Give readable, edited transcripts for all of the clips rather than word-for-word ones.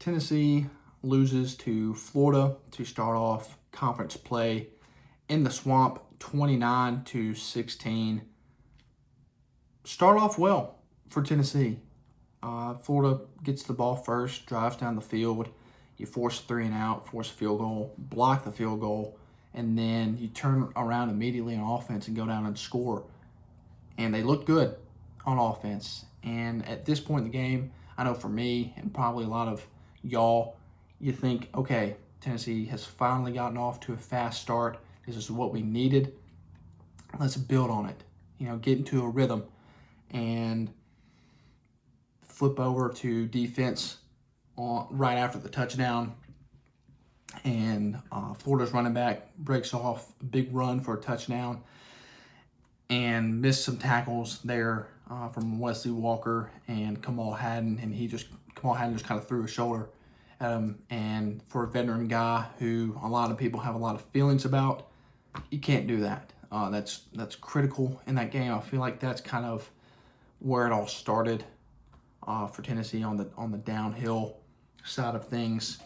Tennessee loses to Florida to start off conference play in the Swamp, 29-16. Start off well for Tennessee. Florida gets the ball first, drives down the field. You force 3 and out, force a field goal, block the field goal, and then you turn around immediately on offense and go down and score. And they look good on offense. And at this point in the game, I know for me and probably a lot of y'all, you think, okay, Tennessee has finally gotten off to a fast start. This is what we needed. Let's build on it. Get into a rhythm and flip over to defense right after the touchdown. And Florida's running back breaks off a big run for a touchdown and missed some tackles there from Wesley Walker and Kamal Hadden. And Kamal Hadden just kind of threw his shoulder at him. And for a veteran guy who a lot of people have a lot of feelings about, you can't do that. That's critical in that game. I feel like that's kind of where it all started for Tennessee on the downhill side of things.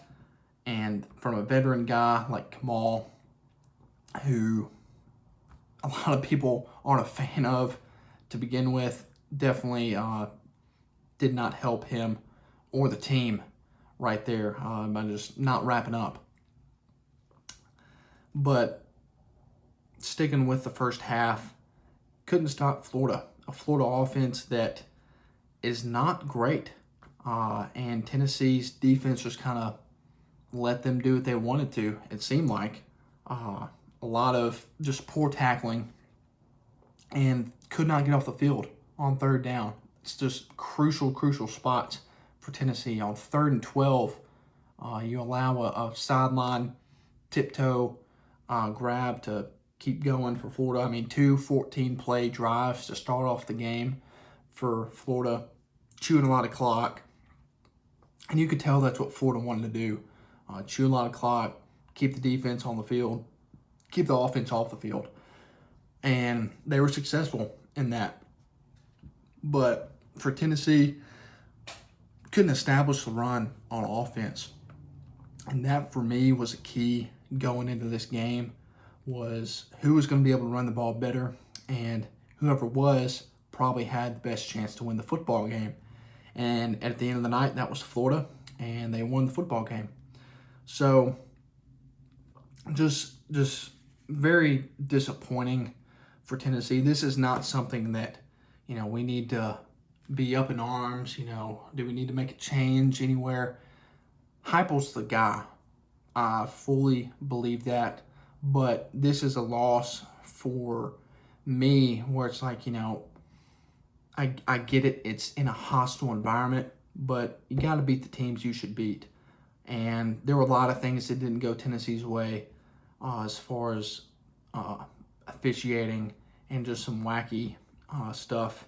And from a veteran guy like Kamal, who a lot of people aren't a fan of to begin with, definitely did not help him or the team right there by just not wrapping up. But sticking with the first half, couldn't stop Florida. A Florida offense that is not great. And Tennessee's defense just kind of let them do what they wanted to, it seemed like. A lot of just poor tackling and could not get off the field on third down. It's just crucial spots for Tennessee. On 3rd and 12, you allow a sideline tiptoe grab to keep going for Florida. I mean, 2 14-play drives to start off the game for Florida, chewing a lot of clock. And you could tell that's what Florida wanted to do. Chew a lot of clock, keep the defense on the field, keep the offense off the field. And they were successful in that. But for Tennessee, couldn't establish the run on offense. And that, for me, was a key going into this game, was who was going to be able to run the ball better. And whoever was probably had the best chance to win the football game. And at the end of the night, that was Florida, and they won the football game. So just very disappointing for Tennessee. This is not something that, we need to be up in arms. Do we need to make a change anywhere? Heupel's the guy. I fully believe that. But this is a loss for me where it's like, I get it. It's in a hostile environment, but you got to beat the teams you should beat. And there were a lot of things that didn't go Tennessee's way as far as officiating and just some wacky stuff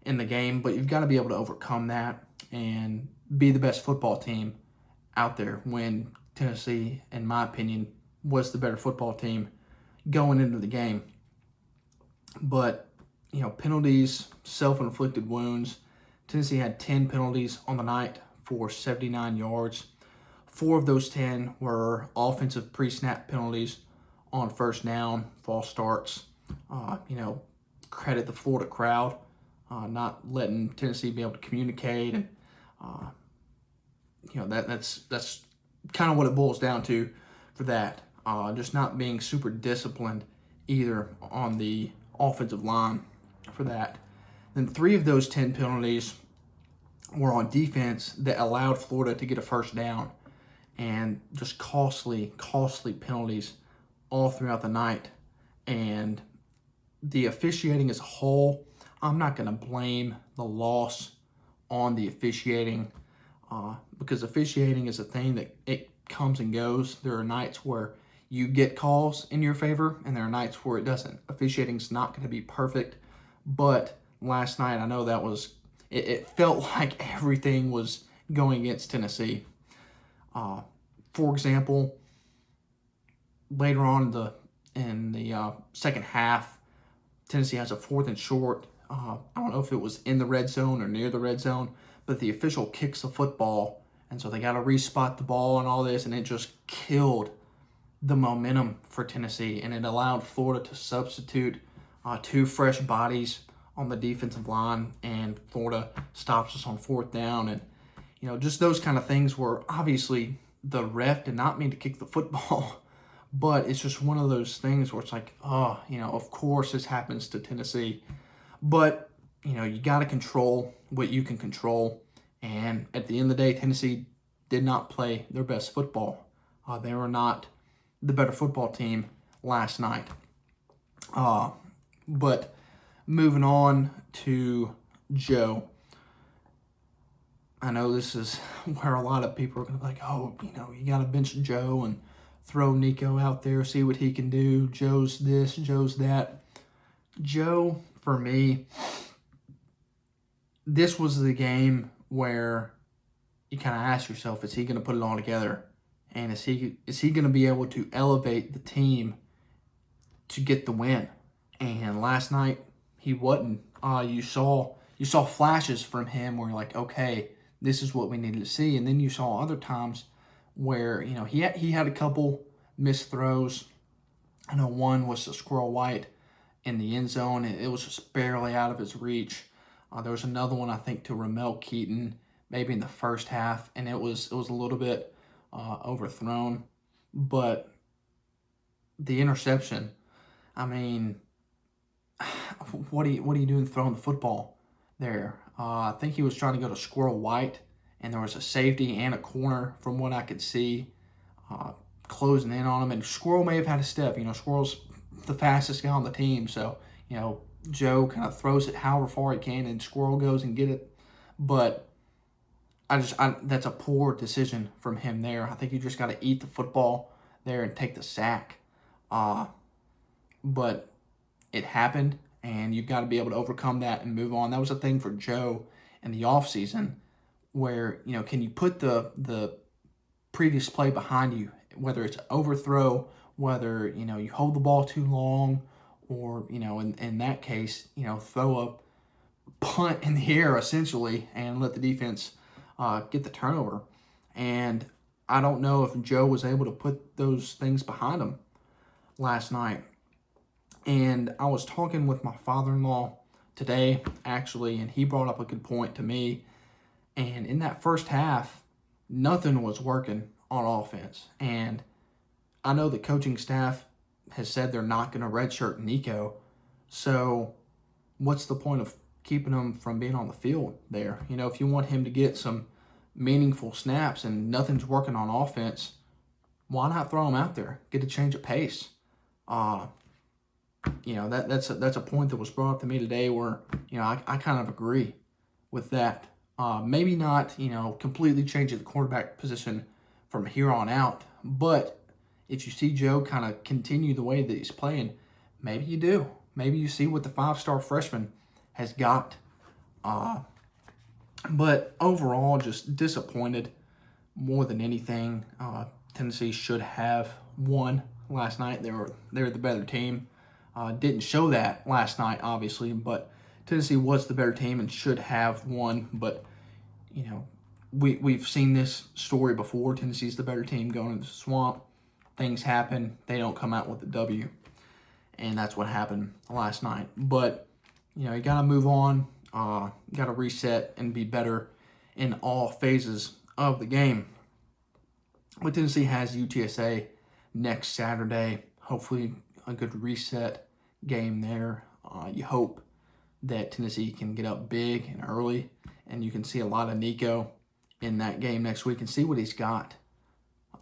in the game. But you've got to be able to overcome that and be the best football team out there when Tennessee, in my opinion, was the better football team going into the game. But, penalties, self-inflicted wounds. Tennessee had 10 penalties on the night for 79 yards. 4 of those 10 were offensive pre-snap penalties on first down, false starts. Credit the Florida crowd, not letting Tennessee be able to communicate, and that's kind of what it boils down to for that. Just not being super disciplined either on the offensive line for that. Then 3 of those 10 penalties were on defense that allowed Florida to get a first down, and just costly penalties all throughout the night. And the officiating as a whole, I'm not going to blame the loss on the officiating because officiating is a thing that it comes and goes. There are nights where you get calls in your favor, and there are nights where it doesn't. Officiating's not going to be perfect, but last night I know that was it felt like everything was going against Tennessee. For example, later on in the second half, Tennessee has a 4th and short. I don't know if it was in the red zone or near the red zone, but the official kicks the football And so they got to respot the ball and all this, and it just killed the momentum for Tennessee, and it allowed Florida to substitute 2 fresh bodies on the defensive line, and Florida stops us on 4th down. And, just those kind of things where obviously the ref did not mean to kick the football, but it's just one of those things where it's like, of course this happens to Tennessee. But, you got to control what you can control. And at the end of the day, Tennessee did not play their best football. They were not the better football team last night. But moving on to Joe. I know this is where a lot of people are going to be like, you got to bench Joe and throw Nico out there, see what he can do. Joe's this, Joe's that. Joe, for me, this was the game where you kind of ask yourself, is he going to put it all together? And is he going to be able to elevate the team to get the win? And last night, he wasn't. You saw flashes from him where you're like, okay, this is what we needed to see. And then you saw other times where, he had a couple missed throws. I know one was to Squirrel White in the end zone. It was just barely out of his reach. There was another one, I think, to Ramel Keaton, maybe in the first half, and it was a little bit overthrown. But the interception, I mean, what are you doing throwing the football there? I think he was trying to go to Squirrel White, and there was a safety and a corner from what I could see closing in on him. And Squirrel may have had a step. Squirrel's the fastest guy on the team, so, Joe kind of throws it however far he can, and Squirrel goes and get it. But that's a poor decision from him there. I think you just got to eat the football there and take the sack. But it happened, and you've got to be able to overcome that and move on. That was a thing for Joe in the offseason where, can you put the previous play behind you, whether it's overthrow, whether, you hold the ball too long, or, in that case, throw a punt in the air essentially and let the defense get the turnover. And I don't know if Joe was able to put those things behind him last night. And I was talking with my father-in-law today, actually, and he brought up a good point to me. And in that first half, nothing was working on offense. And I know the coaching staff has said they're not going to redshirt Nico. So what's the point of keeping him from being on the field there? If you want him to get some meaningful snaps and nothing's working on offense, why not throw him out there? Get a change of pace. That's a point that was brought up to me today where, I kind of agree with that. Maybe not, completely change the quarterback position from here on out, but if you see Joe kind of continue the way that he's playing, maybe you do. Maybe you see what the 5-star freshman has got. But overall, just disappointed more than anything. Tennessee should have won last night. They were the better team. Didn't show that last night, obviously, but Tennessee was the better team and should have won. But, we've seen this story before. Tennessee's the better team going into the swamp. Things happen. They don't come out with a W. And that's what happened last night. But, you got to move on. Got to reset and be better in all phases of the game. But Tennessee has UTSA next Saturday. Hopefully a good reset game there. You hope that Tennessee can get up big and early, and you can see a lot of Nico in that game next week and see what he's got.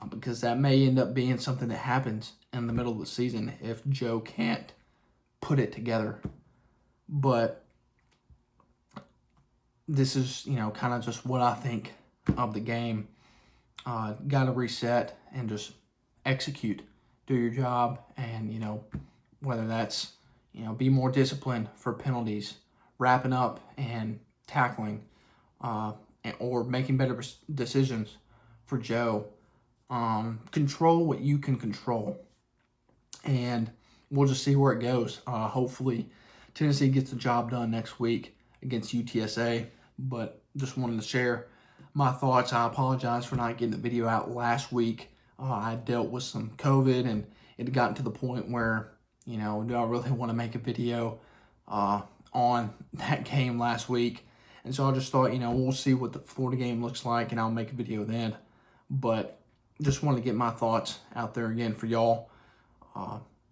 Because that may end up being something that happens in the middle of the season if Joe can't put it together. But this is, kind of just what I think of the game. Got to reset and just execute. Do your job and, whether that's, be more disciplined for penalties, wrapping up and tackling, or making better decisions for Joe. Control what you can control. And we'll just see where it goes. Hopefully Tennessee gets the job done next week against UTSA. But just wanted to share my thoughts. I apologize for not getting the video out last week. I dealt with some COVID, and it had gotten to the point where, do I really want to make a video on that game last week? And so I just thought, we'll see what the Florida game looks like, and I'll make a video then. But just wanted to get my thoughts out there again for y'all.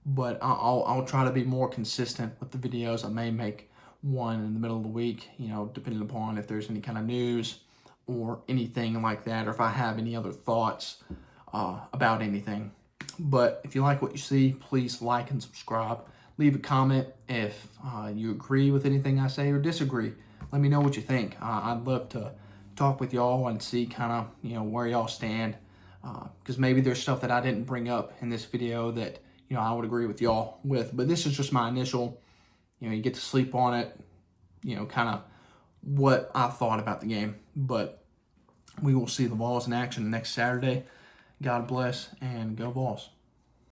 But I'll try to be more consistent with the videos. I may make one in the middle of the week, depending upon if there's any kind of news or anything like that, or if I have any other thoughts about anything. But if you like what you see, please like and subscribe. Leave a comment if you agree with anything I say or disagree. Let me know what you think. I'd love to talk with y'all and see kind of, where y'all stand. Because maybe there's stuff that I didn't bring up in this video that, I would agree with y'all with. But this is just my initial, you get to sleep on it, kind of what I thought about the game. But we will see the Vols in action next Saturday. God bless, and go Vols.